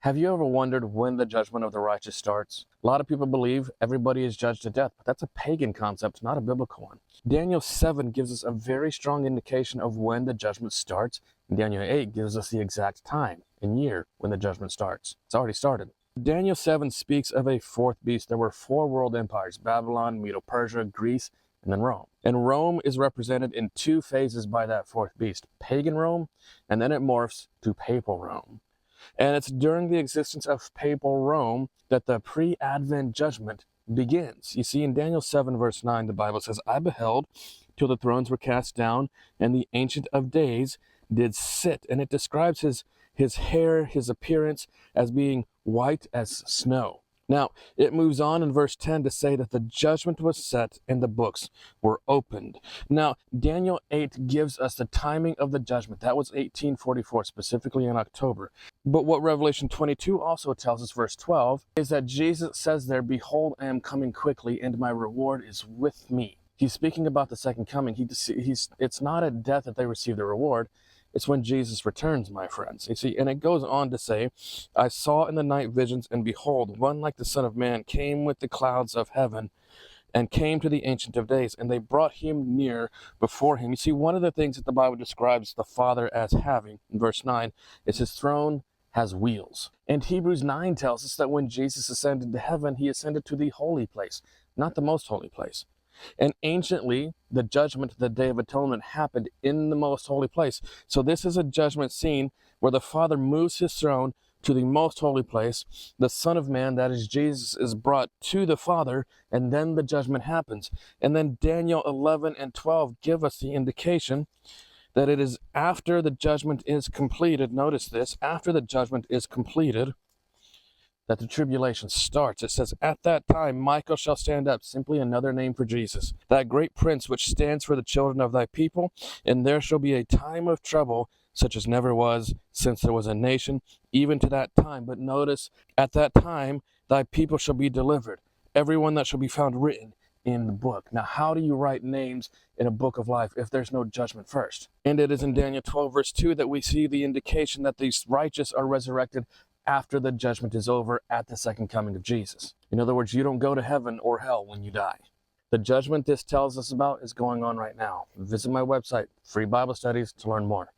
Have you ever wondered when the judgment of the righteous starts? A lot of people believe everybody is judged to death, but that's a pagan concept, not a biblical one. Daniel 7 gives us a very strong indication of when the judgment starts, and Daniel 8 gives us the exact time and year when the judgment starts. It's already started. Daniel 7 speaks of a fourth beast. There were four world empires: Babylon, Medo-Persia, Greece, and then Rome. And Rome is represented in two phases by that fourth beast: pagan Rome, and then it morphs to papal Rome. And it's during the existence of papal Rome that the pre-Advent judgment begins. You see, in Daniel 7, verse 9, the Bible says, "I beheld till the thrones were cast down, and the Ancient of Days did sit." And it describes his hair, his appearance, as being white as snow. Now, it moves on in verse 10 to say that the judgment was set and the books were opened. Now, Daniel 8 gives us the timing of the judgment. That was 1844, specifically in October. But what Revelation 22 also tells us, verse 12, is that Jesus says there, "Behold, I am coming quickly, and my reward is with me." He's speaking about the second coming. It's not at death that they receive the reward. It's when Jesus returns, my friends. You see, and it goes on to say, "I saw in the night visions, and behold, one like the Son of Man came with the clouds of heaven, and came to the Ancient of Days, and they brought him near before him." You see, one of the things that the Bible describes the Father as having, in verse 9, is his throne has wheels. And Hebrews 9 tells us that when Jesus ascended to heaven, he ascended to the holy place, not the most holy place. And anciently, the judgment, the Day of Atonement, happened in the most holy place. So this is a judgment scene where the Father moves his throne to the most holy place. The Son of Man, that is Jesus, is brought to the Father, and then the judgment happens. And then Daniel 11 and 12 give us the indication that it is after the judgment is completed. Notice this: after the judgment is completed, that the tribulation starts. It says, "At that time Michael shall stand up," simply another name for Jesus, "that great prince which stands for the children of thy people, and there shall be a time of trouble such as never was since there was a nation, even to that time." But notice, "at that time thy people shall be delivered, everyone that shall be found written in the book." Now, how do you write names in a book of life if there's no judgment first? And it is in Daniel 12, verse 2 that we see the indication that these righteous are resurrected after the judgment is over at the second coming of Jesus. In other words, you don't go to heaven or hell when you die. The judgment this tells us about is going on right now. Visit my website, Free Bible Studies, to learn more.